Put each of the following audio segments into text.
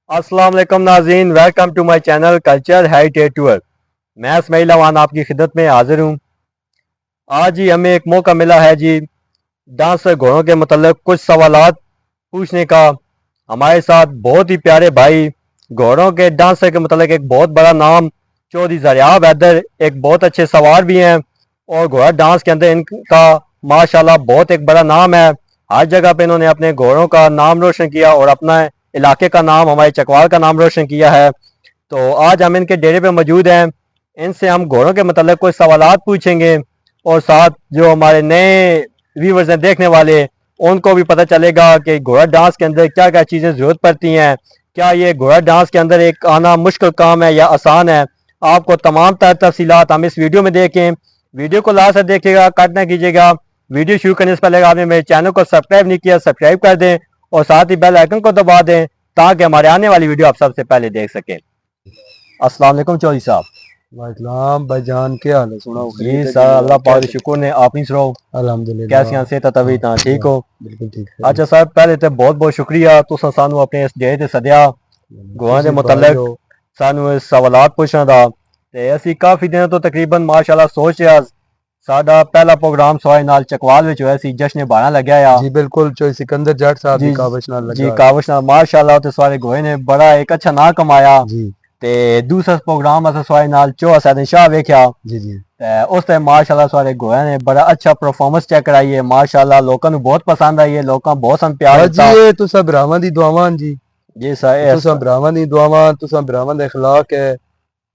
अस्सलाम वालेकुम नाज़रीन, welcome to my channel culture heritage tour. मैं इस्माइल अवान आपकी खिदमत में हाजिर हूँ। आज जी हमें एक मौका मिला है जी डांस घोड़ों के मतलब कुछ सवालात पूछने का। हमारे साथ बहुत ही प्यारे भाई घोड़ों के डांस के मतलब एक बहुत बड़ा नाम चौधरी ज़रियाब हैदर एक बहुत अच्छे सवार भी हैं और घोड़ा डांस के अंदर इनका माशाल्लाह बहुत एक बड़ा नाम है। हर जगह पे इन्होंने अपने घोड़ों का नाम रोशन किया और अपना इलाके का नाम हमारे चकवाल का नाम रोशन किया है। तो आज हम इनके डेरे पे मौजूद हैं, इनसे हम घोड़ों के मतलब कुछ सवालात पूछेंगे और साथ जो हमारे नए व्यूवर्स हैं देखने वाले उनको भी पता चलेगा कि घोड़ा डांस के अंदर क्या क्या चीज़ें ज़रूरत पड़ती हैं, क्या ये घोड़ा डांस के अंदर एक आना मुश्किल काम है या आसान है। आपको तमाम तफसीलात हम इस वीडियो में देखें। वीडियो को लास्ट तक देखिएगा, कट ना कीजिएगा। वीडियो शुरू करने से पहले आपने मेरे चैनल को सब्सक्राइब नहीं किया, सब्सक्राइब कर दें और साथ ही बेल आइकन को दबा दें ताकि हमारे आने वाली वीडियो आप सबसे पहले देख सकें। अस्सलाम वालेकुम चौधरी साहब। वाइसलाम भाईजान, क्या हाल है? सुना जी सर, अल्लाह पाक का शुक्र ने आप ही सुनाओ अल्हम्दुलिल्लाह। कैसी सेहत तभी ता ठीक हो? बिल्कुल ठीक है। अच्छा सर, पहले तो बहुत बहुत शुक्रिया तुसां सानू अपने इस डेरे ते सद्या गोआं दे मुतलक सानू इस सवालात पुछना दा ते असी काफी दिनों तो तकरीबन माशाल्लाह सोच रहा साडा पहला प्रोग्राम सोए नाल चकवाल विच होया सी, जश्न 12 लग्या या जी बिल्कुल, चोई सिकंदर जट साहब जी दी कावश नाल जी लगा कावश नाल माशाल्लाह ते सारे गोए ने बड़ा एक अच्छा नाम कमाया। जी ते दूसरा प्रोग्राम अस सोए नाल चोहा सैदन शाह वेख्या जी जी ते उस टाइम माशाल्लाह सारे गोया ने बड़ा अच्छा परफॉर्मेंस चेक कराई है। माशाल्लाह लोकां नू बहुत पसंद आई है, लोकां बहुत सन प्यार बस जी, दिता। ये तुसा भरावां दी दुआवां जी। जी सर तुसा भरावां दी दुआवां, तुसा भरावां दा इखलाक है।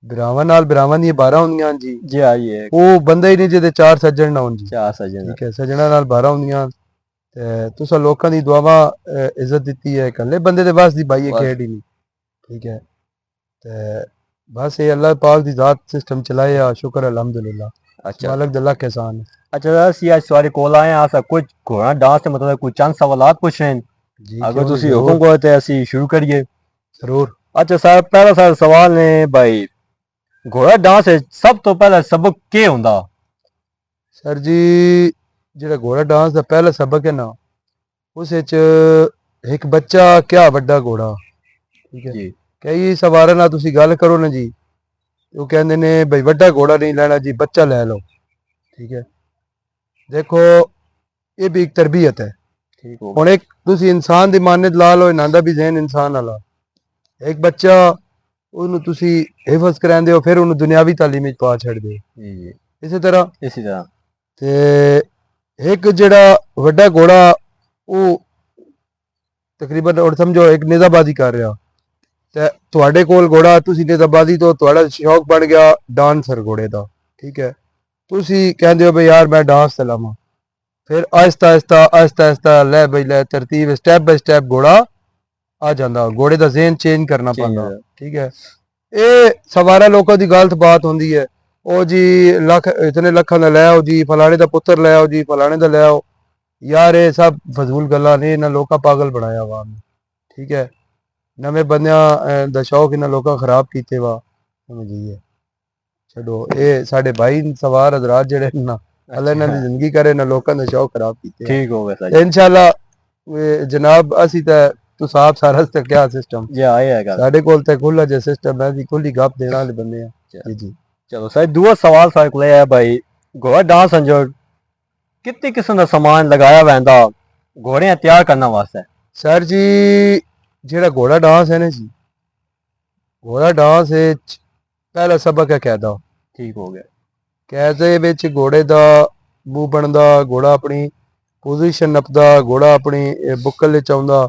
भरावां नाल भरावां दी बारां हुंदियां जी। जी आइए वो बंदा ही नहीं जेदे चार सज्जन ना होन जी। चाह सजन ठीक है, सज्जणा नाल बारां हुंदियां ते तुसा लोकां दी दुआवां इज्जत दित्ती है। कल्ले बंदे दे बस दी भाई ये बस खेड ही नहीं। ठीक है, ते बस ये अल्लाह पाक दी जात सिस्टम चलाए या शुक्र अल्हम्दुलिल्लाह। अच्छा मालक दा लख एहसान है। अच्छा सर, ਅਸੀਂ ਅੱਜ ਸਵਾਰੀ ਕੋਲ ਆਏ ਆ ਅਸਾਂ ਕੁਝ ਘੋੜਾ ਡਾਂਸ ਤੇ ਮਤਲਬ ਕੁਝ ਚੰਦ ਸਵਾਲਾਤ ਪੁੱਛਣੇ ਨੇ। जी अगर क्यों नहीं, ਤੁਸੀਂ ਹੁਕਮ जरूर ਕਰੋ ਤੇ ਅਸੀਂ ਸ਼ੁਰੂ ਕਰੀਏ। जरूर। अच्छा सर, पहला सर सवाल ने भाई घोड़ा डांस है सब तो पहला सबक के ਹੁੰਦਾ? सर जी, जेड़ा घोड़ा डांस दा पहला सबक है ना, उस विच एक बच्चा क्या बड़ा घोड़ा। ठीक है, जी कई सवारां नाल तुसी गल करो ना जी, वो कहंदे ने भाई बड़ा घोड़ा नहीं लेना जी, बच्चा ले लो। ठीक है, देखो ये भी एक तरबियत है। ठीक हो हुण गया। एक तुसी इंसान दी मानत ला लो, इन्हां दा भी ज़हन इंसान वाला। एक बच्चा ਉਹਨੂੰ ਤੁਸੀਂ ਹਿਫਜ਼ ਕਰਾਉਂਦੇ ਹੋ, ਫਿਰ ਉਹਨੂੰ ਦੁਨਿਆਵੀ ਤਾਲੀਮ ਵਿੱਚ ਪਾ ਛੱਡਦੇ ਹੋ। जी जी ਇਸੇ ਤਰ੍ਹਾਂ इसी तरह ਤੇ ਇੱਕ ਜਿਹੜਾ ਵੱਡਾ ਘੋੜਾ ਉਹ ਤਕਰੀਬਨ ਔਰ ਸਮਝੋ ਇੱਕ ਨਿਜ਼ਾਬਾਜ਼ੀ ਕਰ ਰਿਹਾ, ਤੇ ਤੁਹਾਡੇ ਕੋਲ ਘੋੜਾ, ਤੁਸੀਂ ਨਿਜ਼ਾਬਾਜ਼ੀ ਤੋਂ ਤੁਹਾਡਾ ਸ਼ੌਕ ਬਣ ਗਿਆ ਡਾਂਸਰ ਘੋੜੇ ਦਾ। ਠੀਕ ਹੈ, ਤੁਸੀਂ ਕਹਿੰਦੇ ਹੋ ਬਈ ਯਾਰ ਮੈਂ ਡਾਂਸ ਤੇ ਲਾਵਾਂ, ਫਿਰ ਆਹਿਸਤਾ ਆਹਿਸਤਾ ਆਹਿਸਤਾ ਆਹਿਸਤਾ ਲੈ ਬਈ ਲੈ ਤਰਤੀਬ ਸਟੈਪ ਬਾਈ ਸਟੈਪ ਘੋੜਾ ਆ ਜਾਂਦਾ, ਘੋੜੇ ਦਾ ਜ਼ੇਨ ਚੇਂਜ ਕਰਨਾ चेंज ਪੈਂਦਾ। ਠੀਕ ਹੈ, ਇਹ ਸਵਾਰਾ ਲੋਕਾਂ ਦੀ ਗਲਤ ਬਾਤ ਹੁੰਦੀ ਹੈ। ਉਹ ਜੀ ਲੱਖ ਇਤਨੇ ਲੱਖਾਂ ਦਾ ਲੈ ਆਓ ਜੀ, ਫਲਾਣੇ ਦਾ ਪੁੱਤਰ ਲੈ ਆਓ ਜੀ, ਫਲਾਣੇ ਦਾ ਲੈ ਆਓ। ਯਾਰ ਇਹ ਸਭ ਫਜ਼ੂਲ ਗੱਲਾਂ ਨੇ, ਇਹਨਾਂ ਲੋਕਾਂ ਪਾਗਲ ਬਣਾਇਆ ਵਾ। ਠੀਕ ਹੈ, ਨਵੇਂ ਬੰਦਿਆਂ ਦਾ ਸ਼ੌਕ ਇਹਨਾਂ ਲੋਕਾਂ ਖਰਾਬ ਕੀਤੇ ਵਾ। ਸਮਝ ਗਈ ਹੈ, ਛੱਡੋ ਇਹ ਸਾਡੇ ਭਾਈ ਸਵਾਰ ਹਜ਼ਰਾਤ ਜਿਹੜੇ ਨਾ, ਅੱਲਾ ਇਹਨਾਂ ਦੀ ਜ਼ਿੰਦਗੀ करे ना लोगों ने शौक खराब किए। ठीक हो गया सर जी। इंशाल्लाह जनाब असी ते तुस आप सारा ते क्या सिस्टम जी आए है गल। साडे कोल ते खुला जे सिस्टम है जी, खुली गप देने वाले बंदे हैं। जी जी चलो सर, दूसरा सवाल सारे को है भाई घोड़ा डांस अंजो कितनी किस्म का सामान लगाया वैंदा घोड़े तैयार करने वास्ते? सर जी, जेड़ा घोड़ा डांस है ना जी, घोड़ा डांस पहला सबक है कैदा। ठीक हो गया। कैदे विच घोड़े दा मूंह बनदा, घोड़ा अपनी पोजीशन नपदा, घोड़ा अपनी बुक्कल विच आउंदा।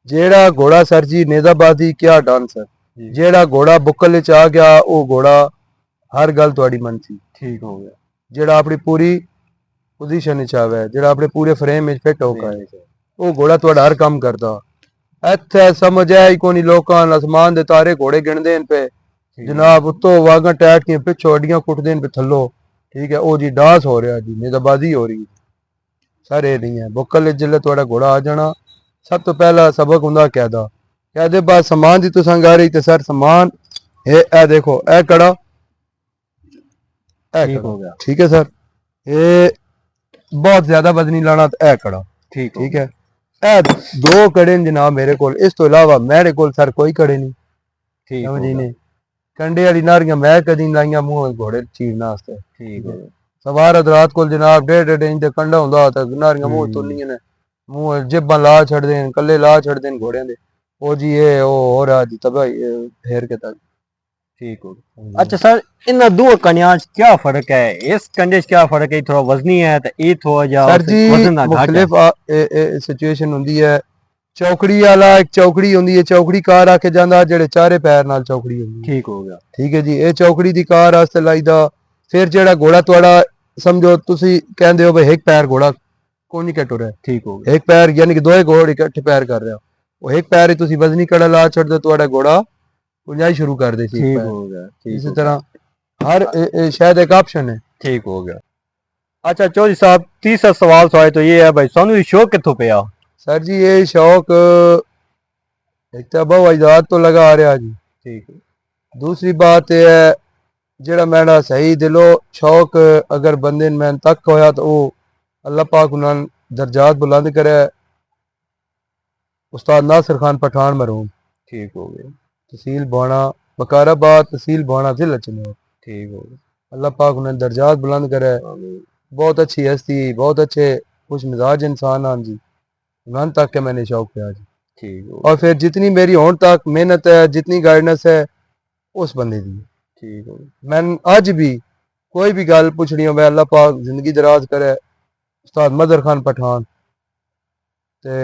जेड़ा घोड़ा सर जी नेजाबादी क्या डांस है, जी जेड़ा घोड़ा बुक्कल विच आ गया वो घोड़ा हर गल तुहाडी मनसी। ठीक हो गया। जेड़ा अपनी पूरी पोजीशन विच आवे, जेड़ा अपने पूरे फ्रेम विच फिट होकर आए, वो घोड़ा तुहाडा हर काम करदा। इत्थे समझ है ही कोनी, लोकां आसमान दे तारे घोड़े गिनदे न पे जनाब, उत्तों वागां टैट के पिछों अड्डियां कुटदे न पे थल्लों। ठीक है, वो जी डांस हो रहा जी, नेजाबाजी हो रही। सर ये नहीं है, बुक्कल विच जिल्ले तुहाडा घोड़ा आ जाना, सब तो पहला सबक हुंदा कैदा। कैदे बाद समान दी तुसां गा रही ते सर समान ए देखो ए कड़ा ए ठीक कड़ा। हो गया। ठीक है सर, ये बहुत ज्यादा वजनी लाना तो ए कड़ा। ठीक हो ठीक गया। है, ਇਹ ਦੋ ਕੜੇ ਨੇ ਜਨਾਬ ਮੇਰੇ ਕੋਲ, ਇਸ ਤੋਂ ਇਲਾਵਾ ਮੇਰੇ ਕੋਲ ਸਰ ਕੋਈ ਕੜੇ ਨਹੀਂ। ਠੀਕ हो ਸਮਝੀ गया ਨੇ ਕੰਡੇ ਵਾਲੀ ਨਾਰੀਆਂ ਮੈਂ ਕਦੀ ਨੀ ਲਾਈਆਂ ਮੂੰਹ ਘੋੜੇ ਚੀਰਨਾ ਵਾਸਤੇ। ठीक हो गया ਸਵਾਰ ਹਜ਼ਰਾਤ ਕੋਲ ਜਨਾਬ 1.5 ਇੰਚ ਦਾ ਕੰਡਾ ਹੁੰਦਾ ਤਾਂ ਨਾਰੀਆਂ ਮੂੰਹ ਤੁੰਨੀਆਂ ਨੇ, ਮੂੰਹ ਜੇਬਾਂ ਲਾ ਛੱਡਦੇ ਨੇ, ਕੱਲੇ ਲਾ ਛੱਡਦੇ ਨੇ ਘੋੜਿਆਂ ਦੇ। ਉਹ ਜੀ ਇਹ ਉਹ ਹੋ रहा जी तबाही फेर के तक। ठीक हो गया। अच्छा सर इन दो कन्या च क्या फर्क है? इस कंडे च क्या फर्क है? थोड़ा वजनी है तो ये थोड़ा जा सर जी वजन ना घट है। मुख्तलिफ सिचुएशन ਹੁੰਦੀ ਹੈ। ਚੌਕੜੀ ਵਾਲਾ ਇੱਕ ਚੌਕੜੀ ਹੁੰਦੀ ਹੈ, ਚੌਕੜੀ ਕਾਰ ਆ ਕੇ ਜਾਂਦਾ ਜਿਹੜੇ ਚਾਰੇ ਪੈਰ ਨਾਲ ਚੌਕੜੀ ਹੁੰਦੀ ਹੈ। ठीक हो गया। ਠੀਕ ਹੈ ਜੀ, ਇਹ ਚੌਕੜੀ ਦੀ ਕਾਰ ਵਾਸਤੇ ਲਾਈਦਾ। ਫਿਰ ਜਿਹੜਾ ਘੋੜਾ ਤੁਹਾਡਾ ਸਮਝੋ ਤੁਸੀਂ ਕਹਿੰਦੇ ਹੋ ਵੀ ਇੱਕ ਪੈਰ ਘੋੜਾ ਕੋਈ ਨਹੀਂ ਕੱਟ ਰਿਹਾ, ठीक हो गया। ਇੱਕ ਪੈਰ ਯਾਨੀ ਕਿ ਦੋਏ ਘੋੜੇ ਇਕੱਠੇ ਪੈਰ ਕਰ ਰਿਹਾ, ਉਹ ਇੱਕ ਪੈਰ ਹੀ ਤੁਸੀਂ ਵਜ਼ਨੀ ਕੜਾ ਲਾ ਛੱਡਦੇ ਤੁਹਾਡਾ ਘੋੜਾ ਪੁੰਜਾਈ शुरू कर दे। ठीक हो गया। इसी तरह हर शायद एक ऑप्शन है। ठीक हो गया। अच्छा चौधरी साहब तीसरा सवाल सवाल तो ये है भाई सानू ये शौक कितों पिया? सर जी ये शौक एक तो बहु अजदाद तो लगा आ रहा जी। ठीक है। दूसरी बात यह है जेड़ा मेरा सही दिलो शौक अगर बंदे ने मैं तक होया तो वो अल्लाह पाक उन्होंने दर्जात बुलंद करे। उस्ताद नासिर खान पठान मरहूम, ठीक हो गया। तहसील बाणा बकाराबाद, तहसील बाणा जिला चनौर। ठीक हो गया। अल्लाह पाक उन्हें दर्जात बुलंद करे। बहुत अच्छी हस्ती, बहुत अच्छे खुश मिजाज इंसान हैं जी। उन्होंने तक के मैंने शौक किया जी। ठीक हो। और फिर जितनी मेरी होने तक मेहनत है, जितनी गाइडेंस है उस बंदे दी। ठीक हो। मैं अज भी कोई भी गल पूछनी हो, मैं अल्लाह पाक जिंदगी दराज करे। उस्ताद मदर खान पठान ते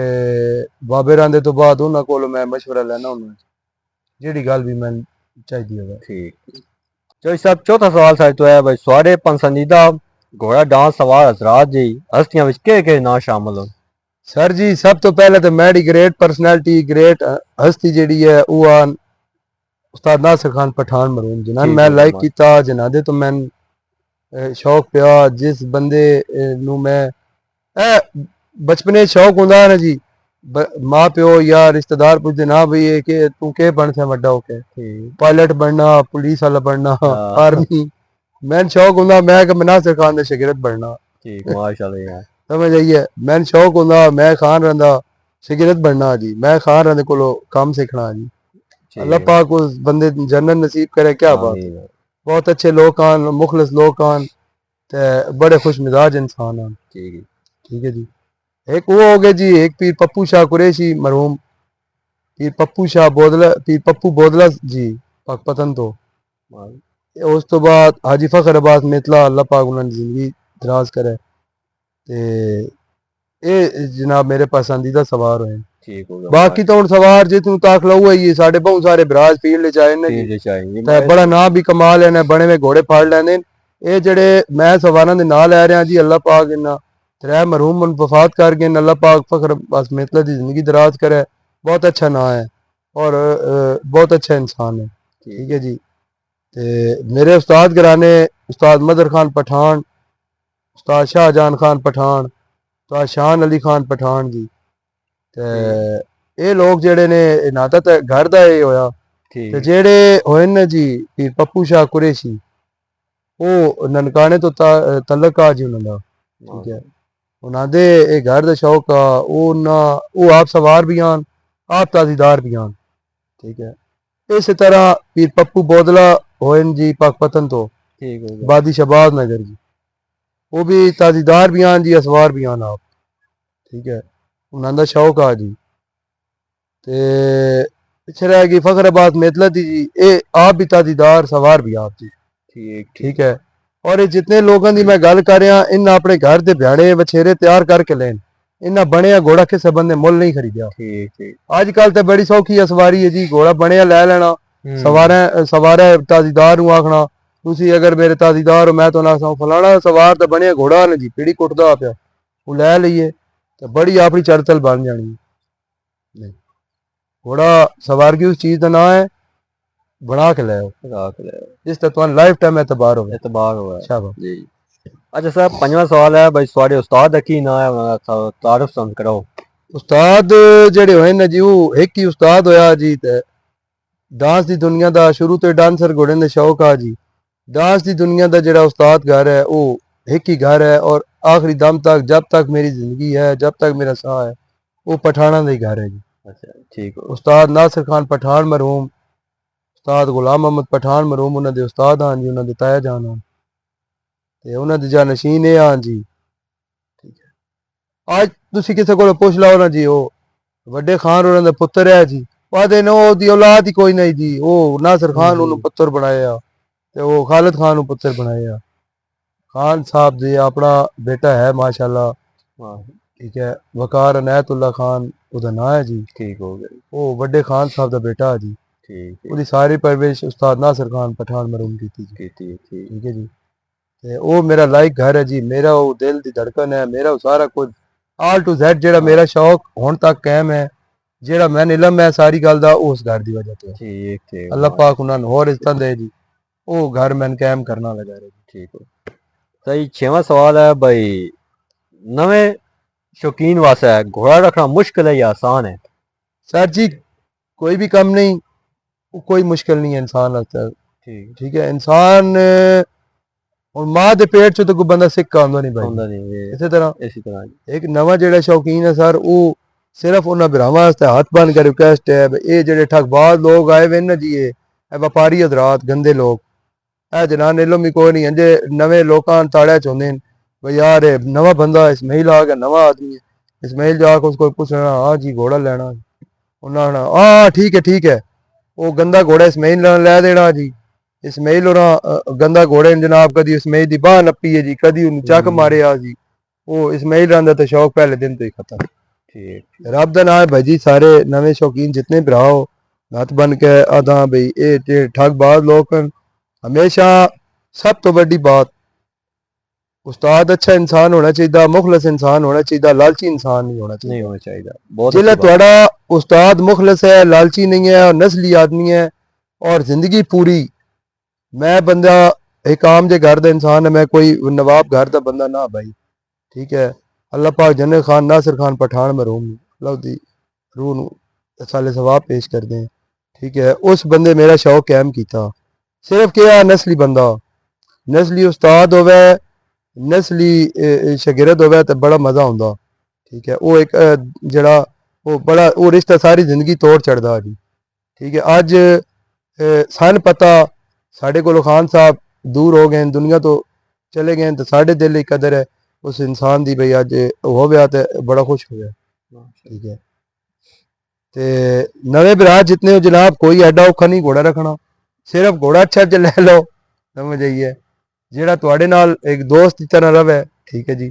बाबे रांदे तो बाद उन्होंने कोलों मैं मशवरा लेना हूं जेड़ी गल भी मैं चाहिए होगा। ठीक। चौधरी साहब चौथा सवाल साहब तो है भाई सारे पसंदीदा घोड़ा डांस सवार हजरात जी हस्तियां विच के नाम शामिल हो? सर जी सब तो पहले तो मेरी ग्रेट पर्सनैलिटी ग्रेट हस्ती जेड़ी है वो आन उस्ताद नासिर खान पठान मरहूम जिन्होंने मैं लाइक किया, जिन्होंने तो मैं शौक पिया, जिस बंदे नू मैं बचपने शौक होंदा ना जी। माँ प्यो या रिश्तेदार पूछते ना भाई ये के तू के बनते वड्डा होके? पायलट बनना, पुलिस वाला बनना, आर्मी। मैं शौक होंदा मैं कि नासिर खान दे शागिर्द बनना। ठीक माशाल्लाह यार समझ आइए मैं शौक होंदा मैं खान रंदा शागिर्द बनना जी। मैं खान रंदे कोलो काम सीखना जी। अल्लाह पाक उस बंदे जन्नत नसीब करे। क्या बात है। बहुत अच्छे लोग आन, मुखलिस लोग आन ते बड़े खुश मिजाज इंसान आन। ठीक है जी। एक वो हो गए जी, एक पीर पप्पू शाह कुरैशी मरहूम, पीर पप्पू शाह बोदला, पीर पप्पू बोदला जी पाकपतन तो। उस तो बाद हाजी फखर अब्बास मेतला अल्लाह पाक उन्होंने जिंदगी दराज करे। ते ये जनाब मेरे पसंदीदा सवार हुए। ठीक हो गया। बाकी तो हुण सवार जितनू ताक लऊ है साडे बहुत सारे बराज फील्ड च आए ने ते बड़ा नाम भी कमाल है, बने हुए घोड़े फाड़ लैंदे। ये जेड़े मैं सवारां दे नाम लै रहा जी अल्लाह पाक इन्ना त्रै मरहूम वफात कर गए। अल्लाह पाक फखर अब्बास मेतला की जिंदगी दराज करे। बहुत अच्छा नाम है और बहुत अच्छा इंसान है। ठीक है जी। ते मेरे उस्ताद घराने उस्ताद मदर खान पठान, उस्ताद शाहजहान खान पठान, उस्ताद शान अली खान पठान जी। ते ये लोग जेड़े ने नाता ते घर दा ये होया ते जेड़े होए ने जी पीर पप्पू शाह कुरैशी वो ननकाने तो तलक आ जी उन्होंने। ठीक है। उन्होंने ये घर दा शौक आ वो आप सवार भी आन, आप ताजीदार भी आन। ठीक है। इस तरह पीर पप्पू बोदला होए जी पाकपतन तो बादी शबाज नगर जी, वो भी ताजीदार भी आन जी, असवार भी आन आप। ठीक है। उन्होंने शौक आ जी ते पिछे रह गई फखर अब्बास मेतला दी जी, ये आप भी ताजीदार सवार भी आप जी। ठीक है। और ये जितने लोगों की मैं गल कर रहा इन अपने घर के भ्याड़े बछेरे तैयार करके लेन, इन्हें बनया घोड़ा किसी बंदे मुल नहीं खरीदा। अजकल तो बड़ी सौखी है सवारी है जी, घोड़ा बनया लै लेना सवारे ताजीदार नूं आखना तुसी अगर मेरे ताजीदार हो मैं तो ना फलाना सवार तो बनया घोड़ा ने जी पीड़ी कुटदा पिया वो लै लीए तो बड़ी अपनी चरतल बन जानी। घोड़ा सवार की उस चीज का ना है बना के लै इस तो लाइफ टाइम एतबार हो। जी। अच्छा सर पंजवा सवाल है भाई सारे उस्ताद दा की नाम है उन्हां तारुफ संग कराओ। उस्ताद जेड़े होए ने जी वो एक ही उस्ताद होया जी ते डांस दी दुनिया दा शुरू तो डांसर घोड़े दे शौक आ जी। डांस दी दुनिया दा जेड़ा उस्ताद घर है वो एक ही घर है और आखिरी दम तक जब तक मेरी जिंदगी है जब तक मेरा साह है ਉਹ ਪਠਾਣਾ ਦਾ ਹੀ ਘਰ ਹੈ ਜੀ। ਅੱਛਾ ਠੀਕ ਹੋ ਉਸਤਾਦ ਨਾਸਿਰ ਖਾਨ ਪਠਾਨ ਮਰਹੂਮ, ਉਸਤਾਦ ਗੁਲਾਮ ਮੁਹੰਮਦ ਪਠਾਨ ਮਰਹੂਮ ਉਹਨਾਂ ਦੇ ਉਸਤਾਦ ਹਨ ਜੀ, ਉਹਨਾਂ ਦੇ ਤਾਇਆ ਜਾਨ ਹਨ ਤੇ ਉਹਨਾਂ ਦੇ ਜਾਨਸ਼ੀਨ ਇਹ ਹਨ ਜੀ। ਠੀਕ ਹੈ, ਅੱਜ ਤੁਸੀਂ ਕਿਸੇ ਕੋਲੋਂ ਪੁੱਛ ਲਓ ਨਾ ਜੀ, ਉਹ ਵੱਡੇ ਖਾਨ ਉਹਨਾਂ ਦਾ ਪੁੱਤਰ ਹੈ ਜੀ, ਉਹਦੇ ਨੇ ਉਹਦੀ ਔਲਾਦ ਹੀ ਕੋਈ ਨਹੀਂ ਜੀ। ਉਹ ਨਾਸਿਰ ਖਾਨ ਉਹਨੂੰ ਪੁੱਤਰ ਬਣਾਇਆ ਤੇ ਉਹ ਖਾਲਿਦ ਖਾਨ ਨੂੰ ਪੁੱਤਰ ਬਣਾਇਆ। ਖਾਨ ਸਾਹਿਬ ਜੀ ਆਪਣਾ ਬੇਟਾ ਹੈ ਮਾਸ਼ਾਅੱਲਾ, ਹਾਂ ਠੀਕ ਹੈ, ਵਕਾਰ ਅਨਾयतुल्लाह ਖਾਨ ਉਹਦਾ ਨਾਂ ਹੈ ਜੀ। ਠੀਕ ਹੋ ਗਿਆ ਉਹ ਵੱਡੇ ਖਾਨ ਸਾਹਿਬ ਦਾ ਬੇਟਾ ਹੈ ਜੀ। ਠੀਕ ਉਹਦੀ ਸਾਰੀ ਪਰਵਰਿਸ਼ ਉਸਤਾਦ ਨਾਸਿਰ ਖਾਨ ਪਠਾਨ ਮਰਹੂਮ ਕੀਤੀ ਜੀ। ਕੀਤੀ ਠੀਕ ਠੀਕ ਹੈ ਜੀ, ਤੇ ਉਹ ਮੇਰਾ ਲਾਇਕ ਘਰ ਹੈ ਜੀ, ਮੇਰਾ ਉਹ ਦਿਲ ਦੀ ਧੜਕਨ ਹੈ, ਮੇਰਾ ਉਹ ਸਾਰਾ ਕੁਝ ਆਲ ਟੂ ਜ਼ੈਡ ਜਿਹੜਾ ਮੇਰਾ ਸ਼ੌਕ ਹੁਣ ਤੱਕ ਕਾਇਮ ਹੈ, ਜਿਹੜਾ ਮੈਂ ਇਲਮ ਹੈ ਸਾਰੀ ਗੱਲ ਦਾ, ਉਸ ਘਰ ਦੀ ਵਜ੍ਹਾ ਤੋਂ। ਠੀਕ ਠੀਕ ਅੱਲਾਹ ਪਾਕ ਉਹਨਾਂ ਨੂੰ ਹੋਰ ਇੱਜ਼ਤਾਂ ਦੇ ਜੀ, ਉਹ ਘਰ ਮੈਂ ਕਾਇਮ ਕਰਨਾ ਲਗਾ ਰਿਹਾ ਜੀ। ਠੀਕ ਹੋ ਸਹੀ। छेवां सवाल है भाई, नवे शौकीन वास्ते घोड़ा रखना मुश्किल है या आसान है? सर जी कोई भी कम नहीं, कोई मुश्किल नहीं है इंसान वास्ते। ठीक ठीक है, इंसान और मां दे पेट चो तो कोई बंदा सिख का आंदा नहीं भाई। ਹੁੰਦਾ ਨਹੀਂ ਇਹ इसी तरह ਇਸੇ ਤਰ੍ਹਾਂ एक नवा जेड़ा शौकीन है सर, वो सिर्फ उन्होंने भरावां वास्ते हाथ बन कर रिक्वेस्ट है, ये जेड़े ठगबाज लोग आए हुए ना जी, ये व्यापारी हजरात गंदे लोग, ਇਹ ਜਨਾਨ ਇਲਮ ਹੀ ਕੋਈ ਨਹੀਂ ਜੇ ਨਵੇਂ ਲੋਕਾਂ ਤਾੜਿਆ ਚਾਹੁੰਦੇ ਨੇ ਬਈ ਯਾਰ ਨਵਾਂ ਬੰਦਾ ਇਸਮਾਈਲ ਆ ਗਿਆ, ਨਵਾਂ ਆਦਮੀ ਹੈ, ਇਸਮਾਈਲ ਜਾ ਕੇ ਉਸको ਪੁੱਛਣਾ ਆ ਜੀ ਘੋੜਾ ਲੈਣਾ, ਉਹਨਾਂ ਨੇ ਆ ਠੀਕ ਹੈ ਉਹ ਗੰਦਾ ਘੋੜਾ ਇਸਮਾਈਲ ਨਾਲ ਲੈ ਦੇਣਾ ਜੀ। ਇਸਮਾਈਲ ਉਹਨਾਂ ਗੰਦਾ ਘੋੜੇ ਨੇ ਜਨਾਬ ਕਦੀ ਇਸਮਾਈਲ ਦੀ ਬਾਹ ਨੱਪੀ ਹੈ ਜੀ, ਕਦੀ ਉਹਨੂੰ ਚੱਕ ਮਾਰਿਆ ਜੀ। ਉਹ ਇਸਮਾਈਲ ਰਹਿੰਦਾ ਤੇ ਸ਼ੌਕ ਪਹਿਲੇ ਦਿਨ ਤੋਂ ਹੀ ਖਤਮ। ਠੀਕ ਰੱਬ ਦਾ ਨਾਮ ਹੈ ਭਾਈ ਜੀ, ਸਾਰੇ ਨਵੇਂ ਸ਼ੌਕੀਨ ਜਿतने भरा हो हथ बन के आदा बई ये ठगबाज लोग हमेशा सब तो बड़ी बात उस्ताद अच्छा इंसान होना चाहिए, मुखलस इंसान होना चाहिए, लालची इंसान नहीं होना चाहिए। नहीं होना चाहिए बहुत जिला अच्छी बात। थोड़ा उस्ताद मुखलस है, लालची नहीं है और नस्ली आदमी है और जिंदगी पूरी मैं बंदा एक आम जे घर का इंसान है, मैं कोई नवाब घर का बंदा ना भाई। ठीक है, अल्लाह पाक जन्नत खान नासिर खान पठान मरहूम अल्लाह दी रूह नूं साले सवाब पेश कर दें। ठीक है, उस बंदे मेरा शौक कायम किया, सिर्फ क्या नस्ली बंदा, नस्ली उस्ताद होवे, नस्ली शागिर्द होवे तो बड़ा मजा आंदा। ठीक है, वो एक जड़ा वो बड़ा वो रिश्ता सारी जिंदगी तोड़ चढ़दा जी। ठीक है, अज सन पता साढ़े कोलों खान साहब दूर हो गए दुनिया तो चले गए, तो साढ़े दिल की कदर है उस इंसान दी भाई अज हो गया तो बड़ा खुश हो गया। ठीक है, ते नवे भरा जितने हो जनाब कोई एडा औखा नहीं घोड़ा रखना, सिर्फ घोड़ा अच्छा च ले लो, समझ आइए, जेड़ा तुहाडे नाल एक दोस्त की तरह रवे। ठीक है जी,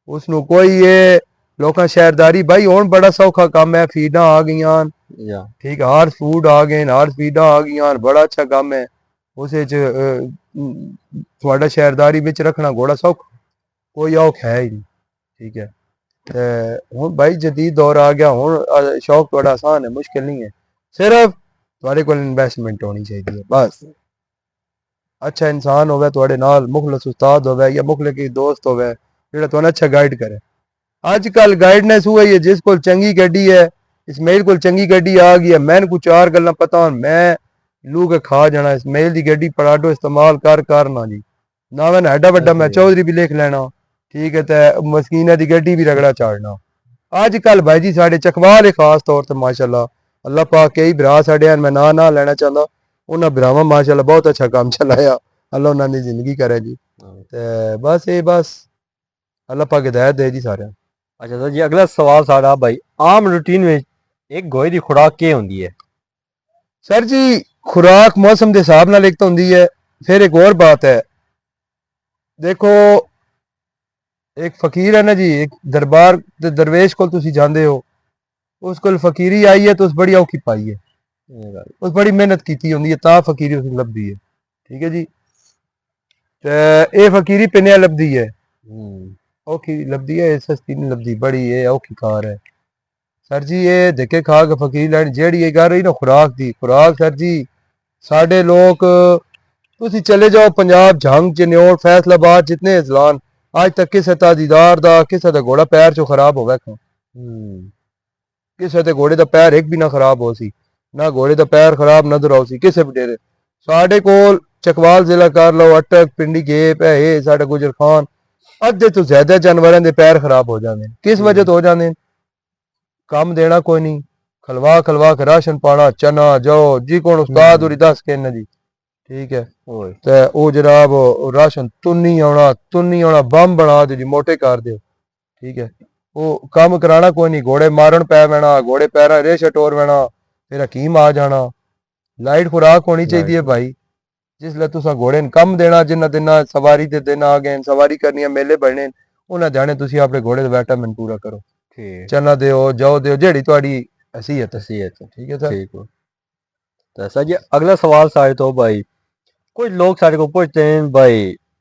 उसनू कोई ये लोकां शहरदारी भाई हुण बड़ा सौखा काम है, फीडां आ गईयां, ठीक है, हार्स फूड आ गए, हार्स फीडां आ गईयां, बड़ा अच्छा काम है उस तुहाडा शहरदारी विच रखना घोड़ा सौखा, कोई औख है ही नहीं। ठीक है, हुण भाई जदीद दौर आ गया, हुण शौक तुहाडा आसान है, मुश्किल नहीं है, सिर्फ तुहाडे कोल इन्वेस्टमेंट होनी चाहिए बस। अच्छा इंसान होवे तुहाडे नाल, मुखलस उस्ताद होवे या मुखलस की दोस्त होवे जेड़ा तुहानू अच्छा गाइड करे। अजकल गाइडनेस हुई है, जिस कोल चंगी गड्डी है, इसमाइल कोल चंगी गड्डी आ गई है, मैंने को चार गल्लां पता होन मैं लू के खा जाना, इसमाइल दी गड्डी पराडो इस्तेमाल कर ना जी, ना मैंने एडा वड्डा मैं चौधरी भी लिख लेना। ठीक है, तो मस्कीना दी गड्डी भी रगड़ा चाड़ना। अजकल भाई जी साढ़े चकवाल खास तौर पर माशाल्लाह अल्लाह पाक कई भरा साढ़े हैं, मैं ना लेना चाहता, उन्होंने भरावां माशाल्लाह बहुत अच्छा काम चलाया, अल्लाह उन्होंने जिंदगी करे जी। ते बस ये बस अल्लाह पाक हिदायत दे जी सारे। अच्छा सर जी, अगला सवाल साड़ा भाई, आम रूटीन में एक घोड़े की खुराक क्या होती है? सर जी खुराक मौसम के हिसाब नाल एक तो होंदी है, फिर एक और बात है, देखो एक फकीर है ना जी, एक दरबार दरवेश को तुसी जांदे हो, उस कोल फकीरी आई है तो उस बड़ी औखी पाई है, उस बड़ी मेहनत की होंदी है ता फकीरी उस लभदी है। ठीक है जी, ते ये फकीरी पिन्या लभदी है, औखी लभदी है, सस्ती नहीं लभदी, बड़ी ये औखी कार है सर जी। ये धक्के खा के फकीर लैन जेड़ी ये गल रही ना खुराक दी, खुराक सर जी साढ़े लोग तुसी चले जाओ पंजाब झंग चन्योड़ फैसलाबाद जितने इजलान आज तक किसे ताजीदार दा किसे दा घोड़ा पैर चो खराब होवे, किसे दे घोड़े दा पैर एक भी ना खराब हो सी, ना घोड़े दा पैर खराब नजर आओ सी किसे भी डेरे। साढ़े कोल चकवाल जिला कर लो, अटक पिंडी गेप है ये साढ़े गुजर खान, अद्धे तो ज्यादा जानवरों के पैर खराब हो जाते हैं, किस वजह तो हो जाते हैं? ਕੰਮ ਦੇਣਾ ਕੋਈ ਨਹੀਂ, ਖਲਵਾ ਖਲਵਾ ਕੇ ਰਾਸ਼ਨ ਪਾਣਾ, ਚਨਾ ਜੋ ਜੀ ਕੋਣ ਉਸਤਾਦ ਉਰੀ ਦੱਸ ਕੇ ਇਹਨਾਂ ਦੀ, ਠੀਕ ਹੈ। ਓਏ ਤੇ ਉਹ ਜਨਾਬ ਉਹ ਰਾਸ਼ਨ ਤੁੰਨੀ ਆਉਣਾ ਬੰਬ ਬਣਾ ਦਿਓ ਜੀ, ਮੋਟੇ ਕਰ ਦਿਓ, ਠੀਕ ਹੈ। ਉਹ ਕੰਮ ਕਰਾਣਾ ਕੋਈ ਨਹੀਂ, ਘੋੜੇ ਮਾਰਨ ਪੈ ਪੈਣਾ, ਘੋੜੇ ਪੈਰਾਂ ਰੇਸ਼ ਟੋਰ ਪੈਣਾ, ਫਿਰ ਹਕੀਮ ਆ ਜਾਣਾ। ਲਾਈਟ ਖੁਰਾਕ ਹੋਣੀ ਚਾਹੀਦੀ ਹੈ ਭਾਈ, ਜਿਸ ਲਈ ਤੁਸੀਂ ਘੋੜੇ ਨੂੰ ਕੰਮ ਦੇਣਾ, ਜਿੰਨਾ ਦਿਨਾਂ ਸਵਾਰੀ ਦੇ ਦਿਨ ਆ ਗਏ, ਸਵਾਰੀ ਕਰਨੀ ਹੈ, ਮੇਲੇ ਬਣਨੇ, ਉਹਨਾਂ ਜਾਣੇ ਤੁਸੀਂ ਆਪਣੇ ਘੋੜੇ ਦਾ ਵਿਟਾਮਿਨ ਪੂਰਾ ਕਰੋ, ठीक ਚਨਾ ਦਿਓ, ਜौ ਦਿਓ, ਜਿਹੜੀ ਤੁਹਾਡੀ ਹਸੀਅਤ ਹੈ, सही है तो ਠੀਕ ਹੈ ਸਰ। ठीक हो। तो सर जी अगला सवाल सारे तो भाई कुछ लोग सारे को पूछते हैं भाई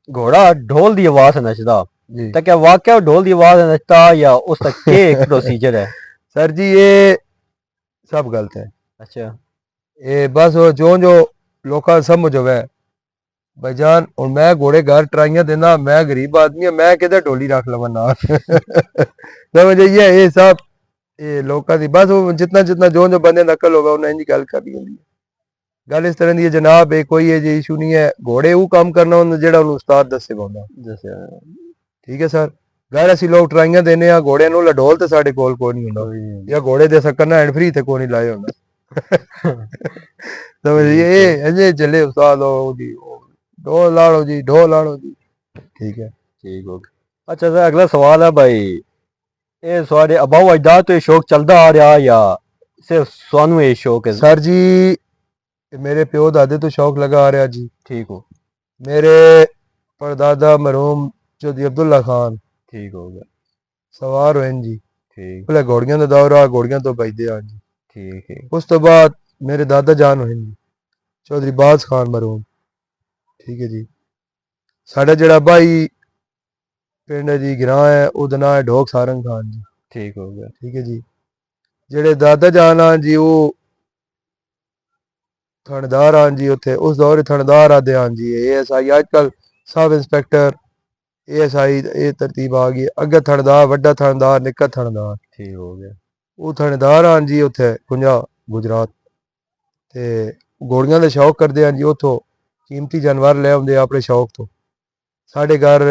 घोड़ा ढोल की आवाज से नचदा, जी तो क्या वाकया ढोल की आवाज से नचता या उसका क्या एक प्रोसीजर है? सर जी ये सब गलत है, अच्छा ये बस वो जो लोग समझ होवे भाईजान। और मैं घोड़े घर ट्राइयां देना, मैं गरीब आदमी है, मैं किधर ढोली रख लवा ना समझ आइए, ये सब ये लोगों की बस वो जितना जितना जो बंदे नकल होगा उन्हें इंज गल करनी होंदी है। गल इस तरह की है जनाब, ये कोई ये जी इशू नहीं है, घोड़े वो काम करना होंदा जेड़ा उन्हें उस्ताद दसे पाउंदा, जैसे ठीक है सर। घर असी लोग ट्राइयां देने आ घोड़े नु, ढोल ते साडे कोल कोई नहीं हुंदा, या घोड़े दे सकना हैंड फ्री ते कोई नहीं लाए हुंदा समझिए, ये अजे चले उस्ताद हो जी, ढोल लाड़ो जी, ढोल लाड़ो जी, ठीक है। ठीक हो गया। अच्छा सर अगला सवाल है भाई ये सारे अबाऊ अजदाद तो ये शौक चलता आ रहा या सिर्फ सानू ये शौक है? सर जी मेरे प्यो दादे तो शौक लगा आ रहा जी, ठीक हो मेरे परदादा मरहूम चौधरी अब्दुल्ला खान ठीक हो गया सवार होए जी, ठीक भले घोड़ियां दा दौर आ, घोड़ियां तो बजदे आ जी। ठीक है उस तो बाद मेरे दादा जान होए जी चौधरी बाज खान मरहूम, ठीक है जी। साडा जेड़ा भाई पिंड है जी ग्रां है, ओदा नाम है ढोक सारंग खान जी, ठीक हो गया ठीक है जी। जेड़े दादा जान आ जी वो थानेदार आन जी, उत्थे उस दौर थानेदार आदे आन जी, एएसआई आजकल सब इंस्पेक्टर एएसआई ये तरतीब आ गई, अगे थानेदार वड्डा थानेदार निक्का थानेदार, ठीक हो गया वो थानेदार आन जी उत्थे गुंजा गुजरात ते घोड़ियां दे शौक करदे आन जी, उथों कीमती जानवर ले आउंदे अपने शौक तो। साढ़े घर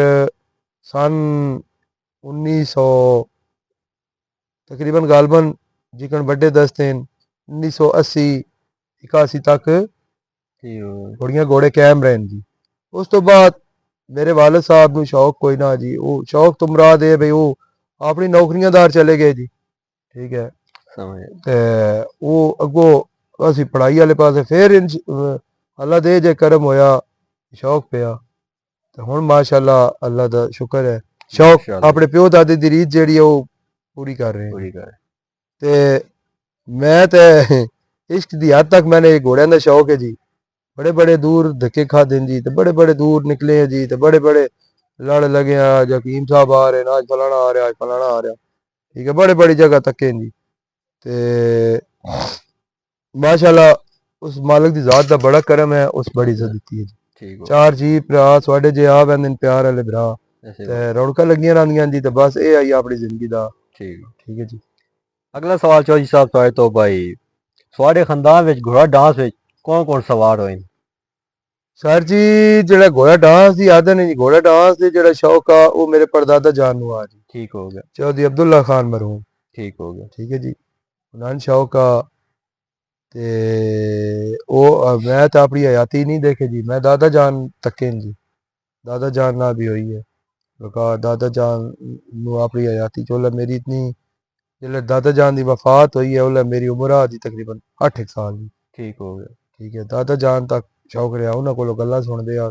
सन 1900 तकरीबन गालबन जिकन बड़े दस्ते 1980 81 तक ठीक हो गया घोड़ियां घोड़े कायम रहे जी। उस तो बाद मेरे वालिद साहब ਨੂੰ शौक कोई ना जी, वो शौक तो मुराद है भाई वो अपनी नौकरियांदार चले गए जी, ठीक है। समझ ते वो अगो असी पढ़ाई वाले पासे फिर अल्लाह दे जे करम होया शौक पिया, ते हुन माशाअल्लाह अल्लाह दा शुक्र है शौक माशाअल्लाह। अपने प्यो दादे दी रीत जेड़ी है वो पूरी कर रहे हैं। पूरी कर ते मैं ते इश्क दी हद तक मैंने घोड़ियां दा शौक है जी, बड़े बड़े दूर धक्के खादे जी, ते बड़े बड़े दूर निकले हैं जी, ते बड़े बड़े लड़ लगे हैं, हकीम साहब आ रहे हैं, आज फलाना आ रहा, आज फलाना आ रहा, ठीक है। बड़े बड़ी जगह तके जी, ते माशाअल्लाह उस मालिक दी जात दा बड़ा करम है, उस बड़ी इज्जत दी है जी। ठीक हो चार जी भरा थोड़े जे आ वैंदे प्यार वाले भरा, ऐसे ते रौनकां लगियां रहिंदियां जी, ते बस ये आई अपनी जिंदगी दा, ठीक ठीक है जी। अगला सवाल चौधरी साहब तो है तो भाई थोड़े खानदान विच घोड़ा डांस विच कौन कौन सवार होए? सर जी जेड़ा घोड़ा डांस दी आदत है जी, घोड़ा डांस दे जेड़ा शौक आ वो मेरे परदादा जान नू आ जी, ठीक हो गया चौधरी अब्दुल्ला खान मरहूम, ठीक हो गया ठीक है जी। उन्हां शौक आ ते ओ मैं तो अपनी हयाती नहीं देखे जी, मैं दादा जान तके जी, दादा जान ना भी हुई है बका, दादा जान नू अपनी हयाती चोला मेरी इतनी जेल्लै दादा जान दी वफात हुई है ओल्लै मेरी उम्र आ जी तकरीबन 8 साल दी, ठीक हो गया ठीक है। दादा जान तक शौक रहा, उन्हां कोलों गल्लां सुनदे आ,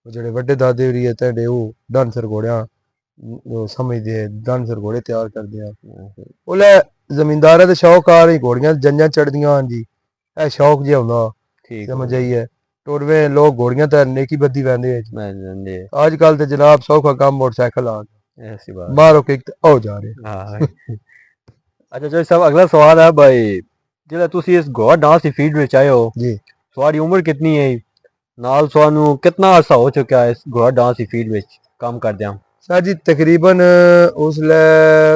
ਉਹ ਜਿਹੜੇ ਵੱਡੇ ਦਾਦੇ ਹੋਰੀ ਹੈ ਤੁਹਾਡੇ ਉਹ ਡਾਂਸਰ ਘੋੜਿਆਂ ਉਹ ਸਮਝਦੇ ਆ, ਡਾਂਸਰ ਘੋੜੇ ਤਿਆਰ ਕਰਦੇ ਆ, ਉਹਲੇ ਜ਼ਮੀਂਦਾਰਾਂ ਦੇ ਸ਼ੌਕ ਆ ਰਹੀ ਘੋੜੀਆਂ ਜੰਜਾਂ ਚੜਦੀਆਂ ਹਨ ਜੀ, ਇਹ ਸ਼ੌਕ ਜਿਹਾ ਹੁੰਦਾ ठीक समझ आई है। टुरवे लोग घोड़ियां तो नेकी बदी वहंदे है जी, मैं जानदे अजकल तो जनाब सौखा काम मोटरसाइकिल आ गया, ऐसी बात बाहरों किक हो जा रहे। हाँ अच्छा चौधरी साहब अगला सवाल है भाई जिल्लै तुसी इस घोड़ा डांस की फील्ड विच आए हो जी थोड़ी उम्र कितनी है नाल तुहानू कितना अरसा हो चुका है इस घोड़ा डांस की फील्ड विच काम करदे? सर जी तकरीबन उसले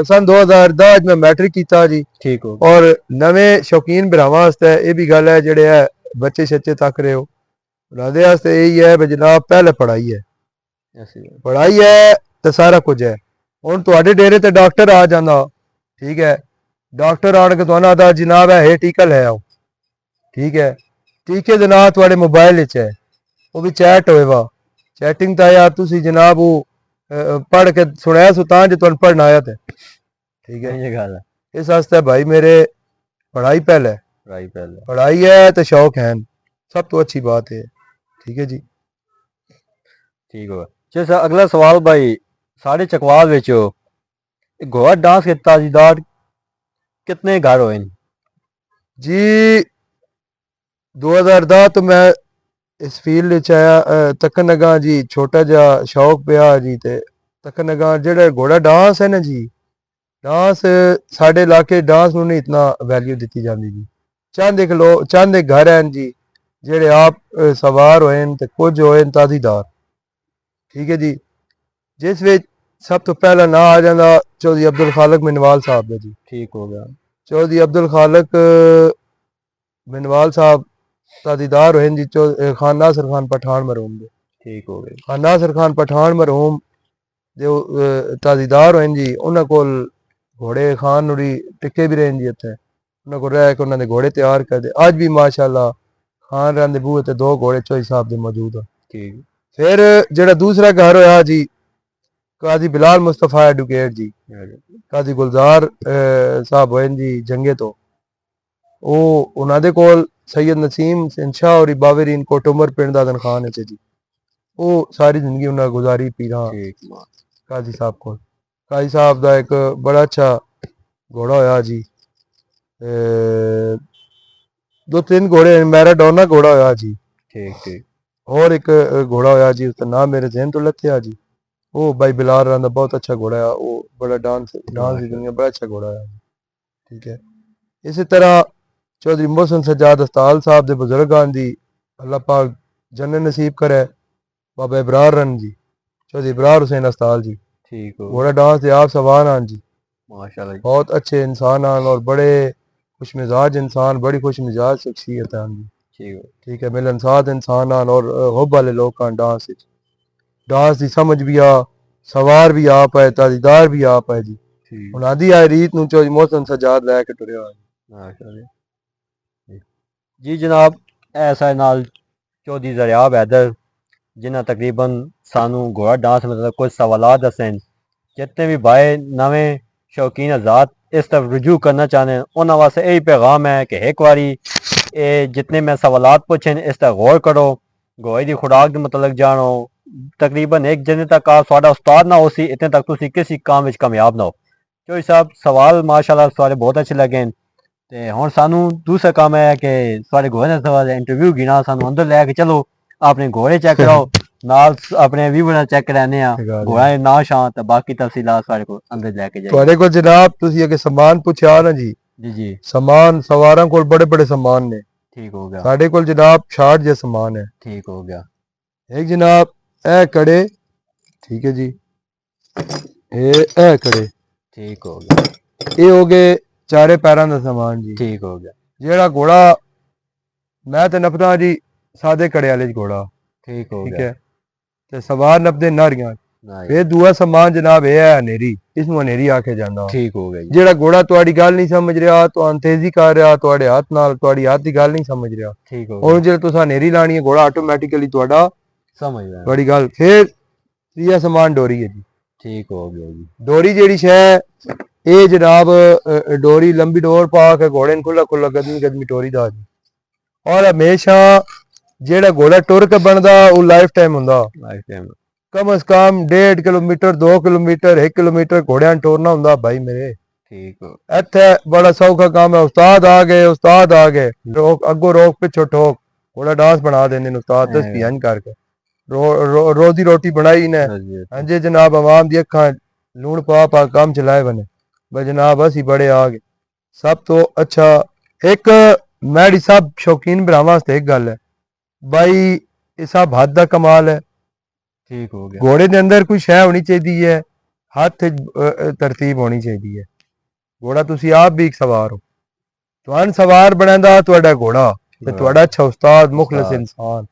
सन 2010 में मैट्रिक किया जी, ठीक हो और नवे शौकीन भरावां वास्ते ये भी गल है जेड़े है बच्चे शच्चे तक रहे हो उन्हां वास्ते यही है भी जनाब पहले पढ़ाई है, ऐसी बात पढ़ाई है तो सारा कुछ है। हुण तुहाडे डेरे ते डॉक्टर आ जांदा, ठीक है, ਡਾਕਟਰ ਆਣ ਕੇ ਤੁਹਾਨੂੰ ਆਦਾ ਜਨਾਬ ਇਹ ਟੀਕਾ ਲੈ ਆਓ, ਠੀਕ ਹੈ। ਟੀਕੇ ਦੇ ਨਾਂ ਤੁਹਾਡੇ ਮੋਬਾਈਲ ਵਿੱਚ ਹੈ, ਉਹ ਵੀ ਚੈਟ ਹੋਏਗਾ। ਚੈਟਿੰਗ ਤਾਂ ਯਾਰ ਤੁਸੀਂ ਜਨਾਬ ਉਹ ਪੜ੍ਹ ਕੇ ਸੁਣਾਇਆ ਸੋ ਤਾਂ ਜੇ ਤੁਹਾਨੂੰ ਪੜ੍ਹਨਾ ਆਇਆ ਤੇ ठीक है। ये गल है। इस वास्ते भाई मेरे पढ़ाई पहले पहले पढ़ाई है तो शौक है, सब तो अच्छी बात है। ठीक है जी, ठीक होगा। अच्छा अगला सवाल भाई, साढ़े चकवाल विच घोड़ा डांस के ताजीदार कितने घर होए न? जी 2010 तो मैं इस फील्ड च आया, तकन लगा जी छोटा जा शौक पिया जी। ते तकन लगा जेड़ा घोड़ा डांस है ना जी, डांस साढ़े इलाके डांस नूं नहीं इतना वैल्यू दी जाती जी। चंद एक लोग चंद एक घर हैं जी जेड़े आप सवार होए न ते कुछ होए न ताजीदार। ठीक है जी, जिस विच सब तो पहला ना आ जाता चौधरी अब्दुल खालक मिनवाल साहब दा जी। ठीक हो गया। चौधरी अब्दुल खालक मिनवाल साहब ताजीदार होए जी खान नासिर खान पठान मरहूम दे। ठीक हो गए। खान नासिर खान पठान मरहूम जो ताजीदार होए जी, उन्हां कोल घोड़े खान नुरी टिके भी रहे जी। इत्थे उन्हां कोल रह के उन्हां दे घोड़े तैयार करदे। अज भी माशाअल्लाह खान रन दे बूहे ते 2 घोड़े चौधरी साहब दे मौजूद हैं। ठीक। फिर जेड़ा दूसरा घर होया जी काजी बिलाल मुस्तफा एडवोकेट जी, काजी गुलजार साहब होए जी जंगे तो उन्हां दे कोल सैयद नसीम शाह और बावेरीन कोट उमर पिंड दा खान है जी। वो सारी जिंदगी उन्हें गुजारी पीरा काजी साहब को। काजी साहब दा एक बड़ा अच्छा घोड़ा होया जी, 2-3 घोड़े मैराडोना घोड़ा होया जी। ठीक ठीक। और एक घोड़ा होया जी, उसका नाम मेरे ज़हन तो लथया जी। वो भाई बिलाल राना बहुत अच्छा घोड़ा है, वो बड़ा डांस की दुनिया बड़ा अच्छा घोड़ा है। ठीक है। इसी तरह चौधरी मोहसिन सज्जाद अस्ताल साहब दे बुजुर्गान दी अल्लाह पाक जन्नत नसीब करे। बाबा इबरार रन जी, चौधरी इबरार हुसैन अस्ताल जी। ठीक हो। घोड़ा डांस दे आप सवार आन जी, माशाल्लाह जी। बहुत अच्छे इंसान आन और बड़े खुश मिजाज इंसान, बड़ी खुश मिजाज शख्सियत है जी। ठीक हो। ठीक है, मिलनसार इंसान आन और हुब वाले लोग आन। डांस की समझ भी आ, सवार भी आप है, ताजीदार भी आप है जी। उन्हां दी आई रीत नूं चौधरी मोहसिन सज्जाद लैके टुरिया। माशाल्लाह जी जनाब, ऐसा नाल चौधरी ज़रियाब हैदर जिन्हें तकरीबन सानू घोड़ा डांस मतलब कुछ सवालात दसे, जितने भी भाई नवें शौकीन आजाद इस तरफ रुजू करना चाहते हैं उन्होंने वास्ते यही पैगाम है कि एक बारी जितने मैं सवालात पूछे इस तरह गौर करो, घोड़े की खुराक के मतलब जानो। तकरीबन एक जने तक आप साड़ा उस्ताद ना हो सी इतने तक तुसी किसी काम में कामयाब ना हो। चौधरी साहब सवाल माशाल्लाह सारे बहुत अच्छे लगे ते हुण सानू दूसरा काम है कि सारे घोड़े ने सवाल इंटरव्यू गिना सानू अंदर लैके चलो, अपने घोड़े चेक कराओ नाल अपने व्यूअर चेक कराने आ घोड़ा दे नां शां ते बाकी तफसीलात सारे को अंदर लेके जाइए। तुहाडे को जनाब तुसी अगे सामान पूछा ना जी। जी जी। सामान सवारां कोल बड़े बड़े सामान ने। ठीक हो गया। साडे कोल जनाब 60 जे सामान है। ठीक हो गया। एक जनाब ए कड़े, ठीक है जी, ए कड़े ठीक हो गया। ये हो गए चारे पैरां दा सामान जी। ठीक हो गया। जेड़ा घोड़ा मैं ते नपदा जी सादे कड़े वाले घोड़ा। ठीक हो ठीक गया। है, ते सवार नपदे नारियां। नहीं। फिर दूआ सामान जनाब ये है हनेरी, इसनूं हनेरी आखे जांदा। ठीक हो गया जी। जेड़ा घोड़ा तुहाडी गल नहीं समझ रहा, तुहानू तेजी कर रहा, तुहाडे हाथ नाल तुहाडी हाथ दी गल नहीं समझ रहा, ठीक हो और गया। जेड़ा तुसां हनेरी लानी है घोड़ा ऑटोमैटिकली तुहाडा समझ गया। तुहाडी गल। फिर त्रीया सामान डोरी है जी। ठीक हो गया जी। डोरी जेड़ी शै ये जनाब डोरी लंबी डोर पा के घोड़े ने खुला खुला गदमी गदमी टोरी दा जी। और हमेशा जेड़ा घोड़ा टुर के बनदा वो लाइफ टाइम हुंदा। लाइफ टाइम कम अज कम 1.5 किलोमीटर 2 किलोमीटर 1 किलोमीटर घोड़ियां ने टोरना हुंदा भाई मेरे। ठीक हो। इत्थे बड़ा सौखा काम है। उस्ताद आ गए, उस्ताद आ गए, रोक अगो रोक पिछो ठोक, घोड़ा डांस बना देने उस्ताद 10 पियान करके रोजी रोटी बनाई ने। हाँ जी जनाब, अवाम दी अखां लूण पा पा काम चलाए बने भाई जनाब असी बड़े आ गए। सब तो अच्छा एक मैडी साहब शौकीन भरावां वास्ते एक गल है भाई, ये सब हद दा कमाल है। ठीक हो गया। घोड़े दे अंदर कोई शै होनी चाहिए है, हाथ तरतीब होनी चाहिए है। घोड़ा तुसी आप भी एक सवार हो, तुहान सवार बनांदा तुहाडा घोड़ा ते तुहाडा अच्छा उस्ताद मुखलिस इंसान।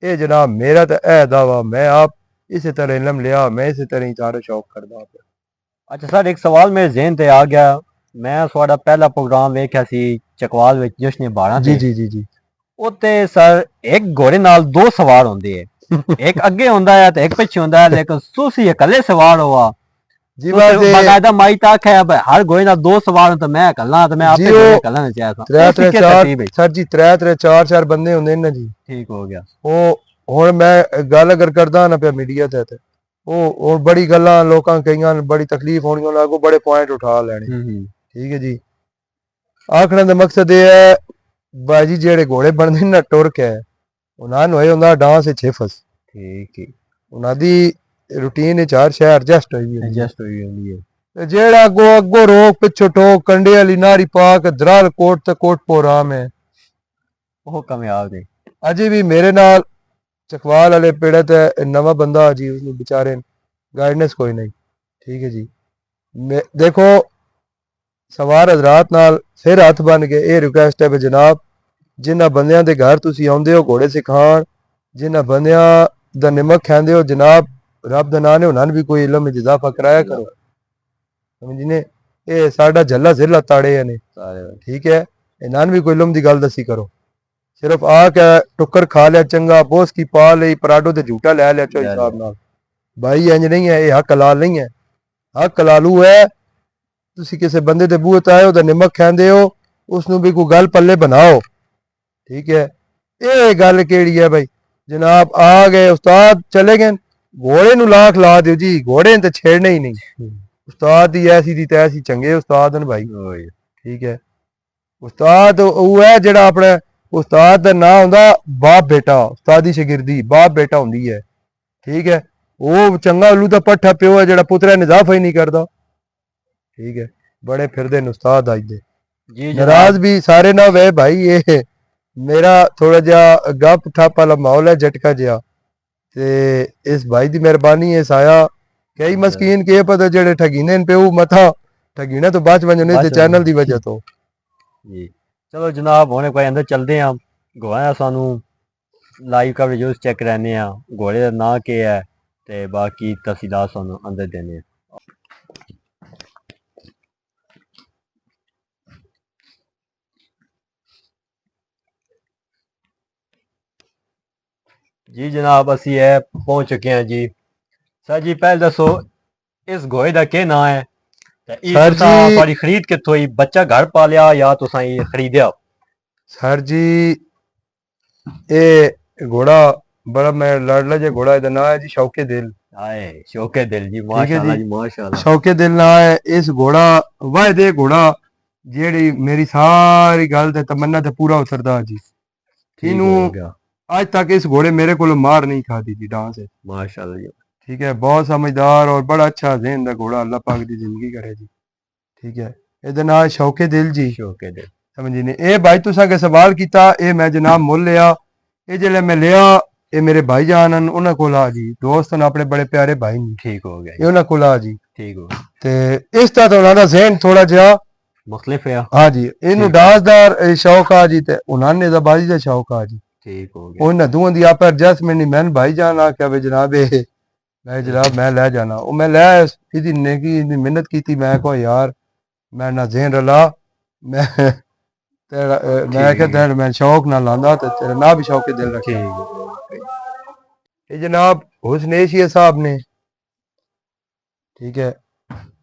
ये जनाब मेरा तो ए दावा, मैं आप इसी तरह इल्म लिया, मैं इसी तरह ही सारा शौक करदा। अच्छा सर एक सवाल मेरे जहन ते आ गया, ਮੈਂ ਤੁਹਾਡਾ ਪਹਿਲਾ ਪ੍ਰੋਗਰਾਮ ਵੇਖਿਆ ਸੀ ਚਕਵਾਲ ਵਿੱਚ ਜਸ਼ਨ 12 ਜੀ ਤੇ ਜੀ ਜੀ ਜੀ ਉੱਤੇ ਸਰ ਇੱਕ ਘੋੜੇ ਨਾਲ ਦੋ ਸਵਾਰ ਹੁੰਦੇ ਹੈ ਇੱਕ ਅੱਗੇ ਹੁੰਦਾ ਹੈ ਤੇ ਇੱਕ ਪਿੱਛੇ ਹੁੰਦਾ ਹੈ ਲੇਕਿਨ ਤੁਸੀਂ ਇਕੱਲੇ ਸਵਾਰ ਹੋਆ ਜੀ तो बात बाकायदा माई तक है भाई हर घोड़े ना दो सवार तो मैं कल्ला तो मैं जी आपे घोड़े वो कल्ला नहीं चाहता त्रै त्रै क्या चार तरतीब है सर जी त्रै चार बंदे होंदे ने जी ठीक हो गया ਉਹ ਹੁਣ ਮੈਂ ਗੱਲ ਅਗਰ ਕਰਦਾ ਨਾ ਪਿਆ ਮੀਡੀਆ ਤੇ ਉਹ ਬੜੀ ਗੱਲਾਂ ਲੋਕਾਂ ਕਈਆਂ ਨੂੰ ਬੜੀ ਤਕਲੀਫ ਹੋਣੀ ਉਹਨਾਂ ਅੱਗੋਂ ਬੜੇ ਪੁਆਇੰਟ ਉਠਾ ਲੈਣੇ ਠੀਕ ਹੈ ਜੀ ਆਖਣ ਦਾ ਮਕਸਦ ਇਹ ਹੈ ਬਾਜੀ ਜਿਹੜੇ ਘੋੜੇ ਬਣਦੇ ਨੇ ਨਾ ਟੁਰ ਕੇ ਉਹਨਾਂ ਨੂੰ ਇਹ ਹੁੰਦਾ ਡਾਂਸ ਵਿੱਚ ਹਿਫਸ ठीक है ਉਹਨਾਂ ਦੀ ਰੂਟੀਨ ਵਿੱਚ ਹਰ ਸ਼ੈ ਐਡਜਸਟ ਹੋਈ ਹੁੰਦੀ ਹੈ एडजस्ट हुई होंगी है ਤੇ ਜਿਹੜਾ ਅੱਗੋਂ ਰੋਕ ਪਿੱਛੋਂ ਠੋਕ ਕੰਡੇ ਵਾਲੀ ਨਾਰੀ ਪਾ ਕੇ ਦਰਾਲ ਕੋਟ ਤੇ ਕੋਟ ਪੋਰਾਮ ਹੈ वो कामयाब है ਅਜੇ ਵੀ ਮੇਰੇ ਨਾਲ ਚਕਵਾਲ ਵਾਲੇ ਪੀੜਤ ਹੈ ਨਵਾਂ ਬੰਦਾ ਜੀ ਉਸਨੂੰ ਵਿਚਾਰੇ ਗਾਈਡਨੈਸ ਕੋਈ ਨਹੀਂ ਠੀਕ ਹੈ ਜੀ ਦੇਖੋ ਸਵਾਰ ਹਜ਼ਰਾਤ ਨਾਲ ਫਿਰ ਹੱਥ ਬਨ ਕੇ ਇਹ ਰਿਕੁਐਸਟ ਹੈ ਵੀ ਜਨਾਬ ਜਿਨ੍ਹਾਂ ਬੰਦਿਆਂ ਦੇ ਘਰ ਤੁਸੀਂ ਆਉਂਦੇ ਹੋ ਘੋੜੇ ਸਿਖਾਣ ਜਿਨ੍ਹਾਂ ਬੰਦਿਆਂ ਦਾ ਨਿਮਕ ਖਾਂਦੇ ਹੋ ਜਨਾਬ ਰੱਬ ਦਾ ਨਾਂ ਨੇ ਉਹਨਾਂ ਨੂੰ ਵੀ ਕੋਈ ਇਲਮ ਵਿੱਚ ਇਜ਼ਾਫਾ ਕਰਾਇਆ ਕਰੋ ਸਮਝੀਨੇ ਇਹ ਸਾਡਾ ਜੱਲਾ ਜ਼ਿਲ੍ਹਾ ਤਾੜੇ ਨੇ ਠੀਕ ਹੈ ਇਹਨਾਂ ਨੂੰ ਵੀ ਕੋਈ ਇਲਮ ਦੀ ਗੱਲ ਦੱਸੀ ਕਰੋ ਸਿਰਫ ਆ ਕੇ ਟੁੱਕਰ ਖਾ ਲਿਆ ਚੰਗਾ ਬੋਸ ਕੀ ਪਾ ਲਈ ਪਰਾਡੋ ਤੇ ਝੂਟਾ ਲੈ ਲਿਆ ਚੋ ਹਿਸਾਬ ਨਾਲ ਭਾਈ ਇੰਜ ਨਹੀਂ ਹੈ ਇਹ ਹੱਕ ਹਲਾਲ ਨਹੀਂ ਹੈ ਹੱਕ ਹਲਾਲੂ ਹੈ ਤੁਸੀਂ ਕਿਸੇ ਬੰਦੇ ਦੇ ਬੂਹੇ ਤੇ ਆਏ ਹੋ ਤਾਂ ਨਿਮਕ ਖਾਂਦੇ ਹੋ ਉਸ ਨੂੰ ਵੀ ਕੋਈ ਗੱਲ ਪੱਲੇ ਬਣਾਓ ਠੀਕ ਹੈ ਇਹ ਗੱਲ ਕਿਹੜੀ ਹੈ ਭਾਈ ਜਨਾਬ ਆ ਗਏ ਉਸਤਾਦ ਚਲੇ ਗਏ ਘੋੜੇ ਨੂੰ ਲਾਖ ਲਾ ਦਿਓ ਜੀ ਘੋੜੇ ਨੇ ਤੇ ਛੇੜਨਾ ਹੀ ਨਹੀਂ ਉਸਤਾਦ ਦੀ ਐਸੀ ਦੀ ਤੈਸੀ ਚੰਗੇ ਉਸਤਾਦ ਨੇ ਭਾਈ ਠੀਕ ਹੈ ਉਸਤਾਦ ਉਹ ਹੈ ਜਿਹੜਾ ਆਪਣੇ ਉਸਤਾਦ ਦਾ ਨਾਂ ਹੁੰਦਾ ਬਾਪ ਬੇਟਾ ਉਸਤਾਦੀ ਸ਼ਾਗਿਰਦੀ ਬਾਪ ਬੇਟਾ ਹੁੰਦੀ ਹੈ ਠੀਕ ਹੈ ਉਹ ਚੰਗਾ ਉੱਲੂ ਦਾ ਪੱਠਾ ਪਿਓ ਹੈ ਜਿਹੜਾ ਪੁੱਤਰਾ ਨਿਜ਼ਾਫਾ ਹੀ ਨਹੀਂ ਕਰਦਾ ਠੀਕ ਹੈ ਬੜੇ ਫਿਰਦੇ ਨੇ ਉਸਤਾਦ ਅੱਜ ਦੇ जी ਨਾਰਾਜ਼ ਵੀ ਸਾਰੇ ਨਾ ਵੇ ਭਾਈ ਇਹ ਮੇਰਾ ਥੋੜਾ ਜਿਹਾ ਗੱਪ ਠਾਪ ਵਾਲਾ ਮਾਹੌਲ ਹੈ ਝਟਕਾ ਜਿਹਾ ਤੇ ਇਸ ਭਾਈ ਦੀ ਮਿਹਰਬਾਨੀ ਹੈ ਸਾਇਆ ਕਈ ਮਸਕੀਨ ਕੇ ਪਤਾ ਜਿਹੜੇ ਠਗੀਨੇ ਨੇ ਪਿਓ ਮਥਾ ਠਗੀਣਾ ਤੋਂ ਬਾਅਦ ਵੰਜੋ ਨੇ ਤੇ ਚੈਨਲ ਦੀ ਵਜ੍ਹਾ ਤੋਂ जी चलो जनाब होने कोई अंदर चलते हैं घोड़ा सानू लाइव कवरेज उस चेक रहने घोड़े का नाम क्या है ते बाकी तफसीलात सानू अंदर देने जी जनाब असी है पहुंच चुके हैं जी सर जी पहले दसो इस घोड़े का क्या नाम है सर जी थोड़ी खरीद कितों ही बच्चा घर पालिया या तुसा ये खरीदया सर जी ये घोड़ा बड़ा मैं लाडला जे घोड़ा ਇਹਦਾ ਨਾਂ ਹੈ ਜੀ ਸ਼ੌਕੇ ਦਿਲ आए शौके दिल जी माशाल्लाह जी माशाल्लाह ਸ਼ੌਕੇ ਦਿਲ ਨਾਂ ਹੈ ਇਸ ਘੋੜਾ ਵਾਹਦੇ ਘੋੜਾ ਜਿਹੜੀ ਮੇਰੀ ਸਾਰੀ ਗੱਲ ਤੇ ਤਮੰਨਾ ਤੇ ਪੂਰਾ ਉਤਰਦਾ ਜੀ ठीक ਇਹਨੂੰ हो गया ਅੱਜ ਤੱਕ ਇਸ ਘੋੜੇ ਮੇਰੇ ਕੋਲ ਮਾਰ ਨਹੀਂ ਖਾਦੀ ਜੀ ਡਾਂਸ ਹੈ माशाल्लाह जी ठीक है बहुत समझदार और बड़ा अच्छा जहन दा घोड़ा अल्लाह पाक दी जिंदगी करे जी ठीक है ਇਹਦਾ ਨਾਂ ਸ਼ੌਕੇ ਦਿਲ ਜੀ शौके दिल ਸਮਝੀ ਨੇ ਇਹ ਭਾਈ ਤੁਸੀਂ ਅਗੇ ਸਵਾਲ ਕੀਤਾ ਇਹ ਮੈਂ ਜਨਾਬ ਮੁੱਲ ਲਿਆ ਇਹ ਜਿਹੜੇ ਮੈਂ ਲਿਆ ਇਹ ਮੇਰੇ ਭਾਈ ਜਾਨ ਹਨ ਉਹਨਾਂ ਕੋਲ ਆ ਜੀ ਦੋਸਤ ਨੇ ਆਪਣੇ ਬੜੇ ਪਿਆਰੇ ਭਾਈ ਨੇ ठीक हो गया ਇਹ ਉਹਨਾਂ ਕੋਲ ਆ ਜੀ ठीक हो ਤੇ ਇਸ ਤਰ੍ਹਾਂ ਉਹਨਾਂ ਦਾ ਜ਼ਹਿਨ ਥੋੜਾ ਜਿਹਾ मुख्तलिफ है ਹਾਂ ਜੀ ਇਹਨੂੰ ਡਾਂਸ ਦਾ ਸ਼ੌਕ ਆ ਜੀ ਤੇ ਉਹਨਾਂ ਨੇ ਦਾ ਬਾਜੀ ਦਾ ਸ਼ੌਕ ਆ ਜੀ ठीक हो गया ਉਹਨਾਂ ਦੋਵਾਂ ਦੀ ਆਪ ਐਡਜਸਟਮੈਂਟ ਨਹੀਂ ਮੈਂ ਭਾਈ ਜਾਨ ਆ ਕੇ ਜਨਾਬ ਇਹ ਮੈਂ ਜਨਾਬ ਮੈਂ ਲੈ ਜਾਣਾ ਉਹ ਮੈਂ ਲੈ ਇਹਦੀ ਨੇਕੀ ਦੀ ਮਿਹਨਤ ਕੀਤੀ ਮੈਂ ਕੋ ਯਾਰ ਮੈਂ ਨਾ ਜ਼ਹਿਨ ਰਲਾ ਮੈਂ ਤੇਰਾ ਮੈਂ ਕਿਹਾ ਮੈਂ ਸ਼ੌਕ ਨਾਲ ਲਾਂਦਾ ਤੇ ਤੇਰਾ ਨਾ ਵੀ ਸ਼ੌਕੇ ਦਿਲ ਰੱਖੇ ਇਹ ਜਨਾਬ ਹੁਸਨ ਏਸ਼ੀਆ ਸਾਹਿਬ ਨੇ ਠੀਕ ਹੈ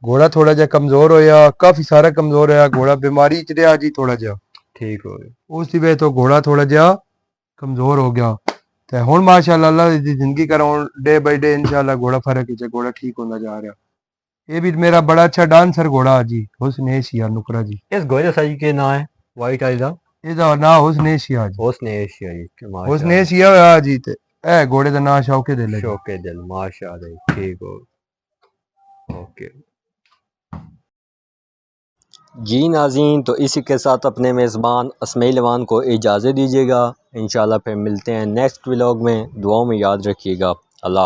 घोड़ा थोड़ा जिहा कमजोर होया काफी सारा कमजोर होया घोड़ा बीमारी च रहा जी थोड़ा जिहा ठीक हो गया उसकी वजह तो घोड़ा थोड़ा जिहा कमजोर हो गया ते हुण माशाअल्लाह अल्लाह दी जिंदगी करा डे बाय डे इंशाअल्लाह घोड़ा फर्क है घोड़ा ठीक होता जा रहा ये भी मेरा बड़ा अच्छा डांसर घोड़ा जी हुस्न एशिया नुकरा जी इस घोड़े सही के नाम है वाइट आई दा ਇਹਦਾ ਨਾਂ ਹੁਸਨ ਏਸ਼ੀਆ ਜੀ हुस्न एशिया जी ਹੁਸਨ ਏਸ਼ੀਆ ਹੋਇਆ ਜੀ ਤੇ ਇਹ ਘੋੜੇ ਦਾ ਨਾਂ ਸ਼ੌਕੇ ਦਿਲ ਹੈ ਜੀ। शौके दिल माशाल्लाह ठीक हो ओके जी नाज़रीन तो इसी के साथ अपने मेज़बान अस्माइल अमान को इजाज़त दीजिएगा इंशाल्लाह फिर मिलते हैं नेक्स्ट व्लॉग में दुआओं में याद रखिएगा